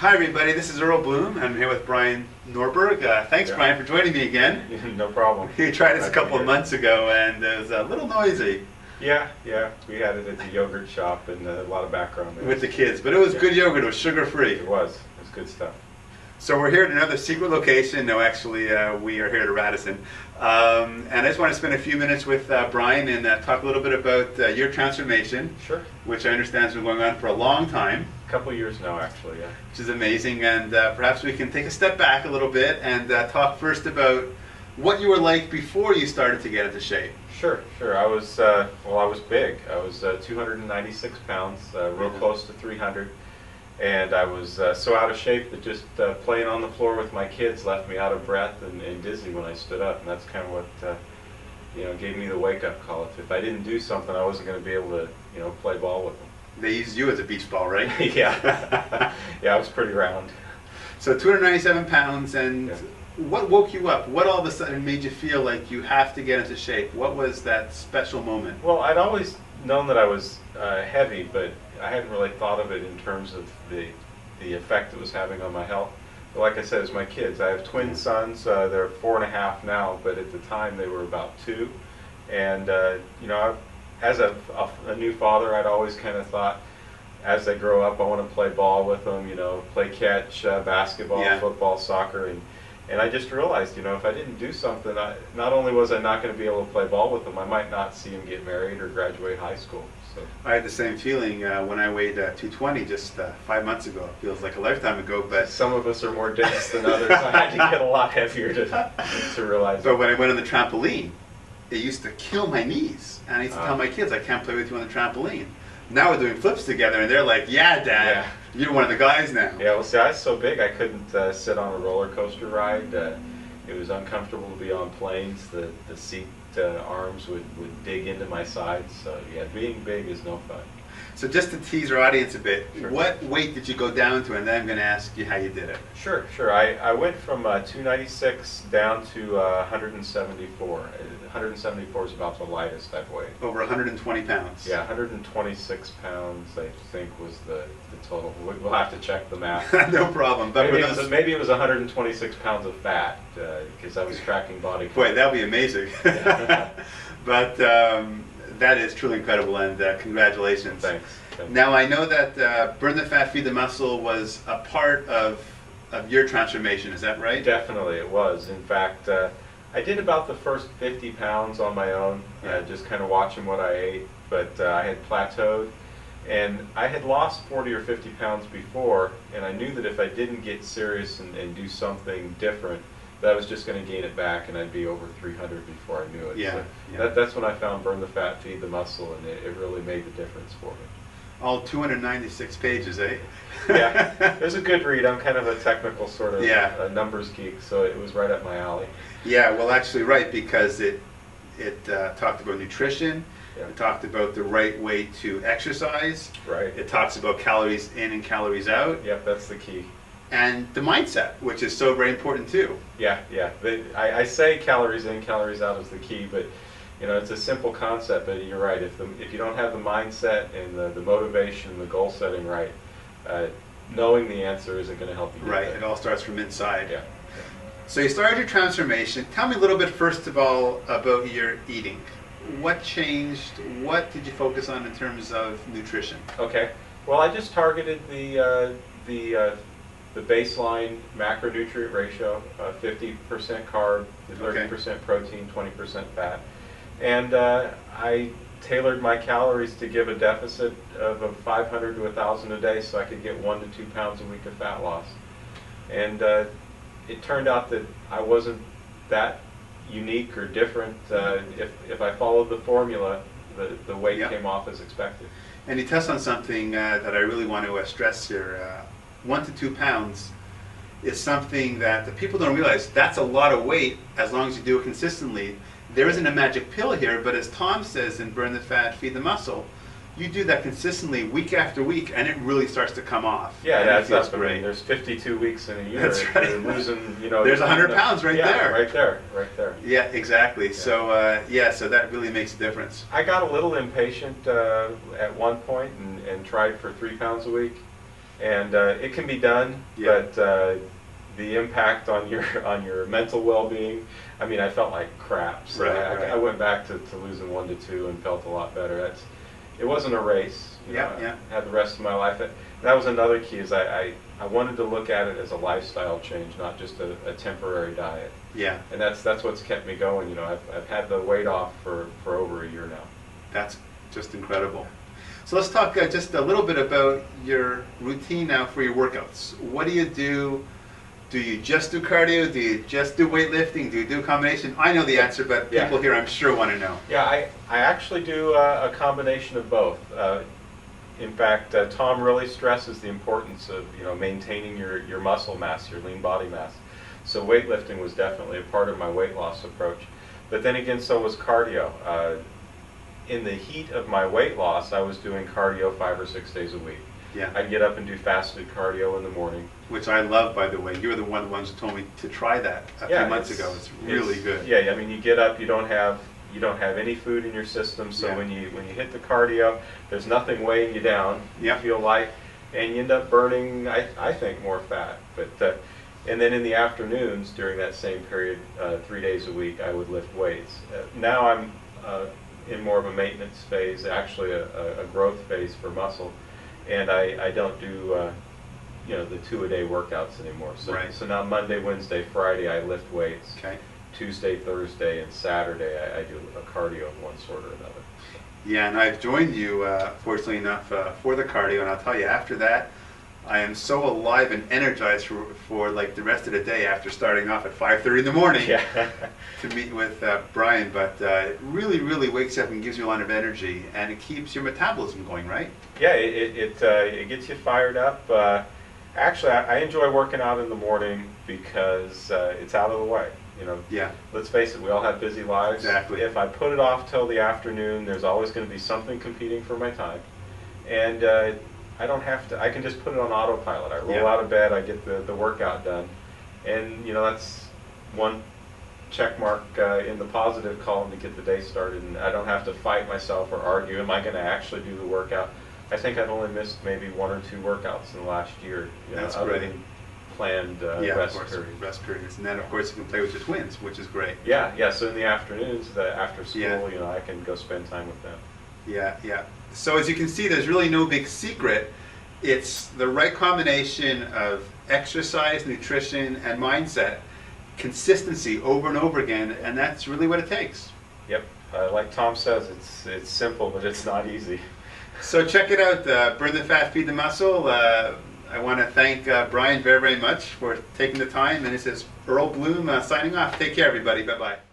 Hi everybody, this is Earl Bloom. I'm here with Brian Norberg. Thanks Yeah. Brian for joining me again. No problem. You tried this a Glad to couple be of here. months ago and it was a little noisy Yeah, we had it at the yogurt shop and a lot of background there. with the kids, but it was Yeah. good yogurt, it was sugar free. It was good stuff. So we're here at another secret location. No, actually we are here at Radisson. And I just want to spend a few minutes with Brian and talk a little bit about your transformation, Sure. which I understand has been going on for a long time, A couple of years now, actually, yeah. which is amazing. And perhaps we can take a step back a little bit and talk first about what you were like before you started to get into shape. Sure. I was, I was big. I was 296 pounds, real close to 300. And I was so out of shape that just playing on the floor with my kids left me out of breath and dizzy when I stood up. And that's kind of what gave me the wake-up call. If I didn't do something, I wasn't going to be able to play ball with them. They used you as a beach ball, right? Yeah, I was pretty round. So 297 pounds, and Yeah. what woke you up? What all of a sudden made you feel like you have to get into shape? What was that special moment? Well, I'd always known that I was heavy, but I hadn't really thought of it in terms of the effect it was having on my health. But like I said, it's my kids. I have twin sons. They're 4.5 now, but at the time they were about 2. And as a new father, I'd always kind of thought, as they grow up, I want to play ball with them. Play catch, basketball, Yeah. football, soccer, and I just realized, if I didn't do something, not only was I not going to be able to play ball with them, I might not see them get married or graduate high school. So I had the same feeling when I weighed 220 just 5 months ago. It feels like a lifetime ago, but some of us are more dense than others. I had to get a lot heavier to realize but that. when I went on the trampoline, it used to kill my knees, and I used to tell Ah. my kids, I can't play with you on the trampoline. Now we're doing flips together, and they're like, "Yeah, Dad, Yeah. you're one of the guys now." Yeah, well, see, I was so big I couldn't sit on a roller coaster ride. It was uncomfortable to be on planes. The seat arms would dig into my sides. So yeah, being big is no fun. So just to tease our audience a bit, Sure. what weight did you go down to? And then I'm going to ask you how you did it. Sure. I went from 296 down to 174. 174 is about the lightest I've weighed. Over 120 pounds. Yeah, 126 pounds I think was the total. We'll have to check the math. No problem. But Maybe it was 126 pounds of fat because I was tracking body fat. boy, that would be amazing. But that is truly incredible, and congratulations. Thanks. Now I know that Burn the Fat, Feed the Muscle was a part of your transformation. Is that right? Definitely, it was. In fact, I did about the first 50 pounds on my own, Yeah. just kind of watching what I ate, but I had plateaued. And I had lost 40 or 50 pounds before, and I knew that if I didn't get serious and do something different, that I was just going to gain it back, and I'd be over 300 before I knew it. Yeah, So yeah. that's when I found Burn the Fat, Feed the Muscle, and it really made the difference for me. All 296 pages, eh? Yeah, it was a good read. I'm kind of a technical sort of Yeah. numbers geek, so it was right up my alley. Yeah, well, actually, right, because it talked about nutrition. Yeah. It talked about the right way to exercise. Right. It talks about calories in and calories out, Yep, that's the key. and the mindset, which is so very important too. Yeah. I say calories in, calories out is the key, but it's a simple concept. But you're right. If you don't have the mindset and the motivation, the goal setting right, knowing the answer isn't going to help you. get Right, there. it all starts from inside. Yeah. So you started your transformation. Tell me a little bit, first of all, about your eating. What changed? What did you focus on in terms of nutrition? Okay. Well, I just targeted the baseline macronutrient ratio, 50% carb, 30% protein, 20% fat, and I tailored my calories to give a deficit of 500 to 1,000 a day, so I could get 1 to 2 pounds a week of fat loss. And it turned out that I wasn't that unique or different. If I followed the formula, the weight Yeah. came off as expected. And you touched on something that I really want to stress here. 1 to 2 pounds is something that the people don't realize. That's a lot of weight as long as you do it consistently. There isn't a magic pill here, but as Tom says in Burn the Fat, Feed the Muscle, you do that consistently week after week, and it really starts to come off. Yeah, and it that's feels up. I great. mean, there's 52 weeks in a year. That's and right. You're losing, There's 100 pounds right yeah, there. Right there. Yeah, exactly. So so that really makes a difference. I got a little impatient at one point and tried for 3 pounds a week. And it can be done, Yeah. but the impact on your mental well-being, I mean, I felt like crap. So Right, I right. went back to losing 1 to 2 and felt a lot better. It wasn't a race. You Yeah, know, yeah. I had the rest of my life. That was another key, is I wanted to look at it as a lifestyle change, not just a temporary diet. Yeah, And that's what's kept me going. You know, I've had the weight off for over a year now. that's just incredible. So let's talk just a little bit about your routine now for your workouts. What do you do? Do you just do cardio? Do you just do weightlifting? Do you do a combination? I know the answer, but Yeah. people here I'm sure want to know. Yeah, I actually do a combination of both. In fact, Tom really stresses the importance of, you know, maintaining your muscle mass, your lean body mass. So weightlifting was definitely a part of my weight loss approach. But then again, so was cardio. In the heat of my weight loss, I was doing cardio 5 or 6 days a week. Yeah, I'd get up and do fasted cardio in the morning. which I love, by the way. You were the one of the ones who told me to try that a few months ago. It's really good. Yeah, I mean, you get up, you don't have any food in your system, so Yeah. when you hit the cardio, there's nothing weighing you down. Yeah. You feel light, and you end up burning, I think, more fat. But and then in the afternoons during that same period, 3 days a week, I would lift weights. Now I'm in more of a maintenance phase, actually a growth phase for muscle, and I don't do you know, the 2-a-day workouts anymore. So Right. so now Monday, Wednesday, Friday I lift weights. Okay. Tuesday, Thursday, and Saturday I do a cardio of one sort or another. Yeah, and I've joined you, fortunately enough, for the cardio, and I'll tell you, after that, I am so alive and energized for like the rest of the day after starting off at 5:30 in the morning Yeah. to meet with Brian. But it really, really wakes you up and gives you a lot of energy, and it keeps your metabolism going, right? Yeah, it gets you fired up. Actually, I enjoy working out in the morning because it's out of the way. You know, Yeah, let's face it, we all have busy lives. Exactly. If I put it off till the afternoon, there's always going to be something competing for my time. And I don't have to, I can just put it on autopilot. I roll Yeah. out of bed, I get the workout done. And, you know, that's one check mark in the positive column to get the day started. And I don't have to fight myself or argue, am I going to actually do the workout? I think I've only missed maybe 1 or 2 workouts in the last year, you know, That's other great. than planned yeah, rest of course, periods. rest periods, and then of course you can play with your twins, which is great. Yeah. So in the afternoons, after school, Yeah. you know, I can go spend time with them. Yeah, yeah. So as you can see, there's really no big secret. It's the right combination of exercise, nutrition, and mindset, consistency over and over again, and that's really what it takes. Yep. Like Tom says, it's simple, but it's not easy. So check it out, Burn the Fat, Feed the Muscle. I want to thank Brian very, very much for taking the time, and this is Earl Bloom signing off. Take care, everybody. Bye-bye.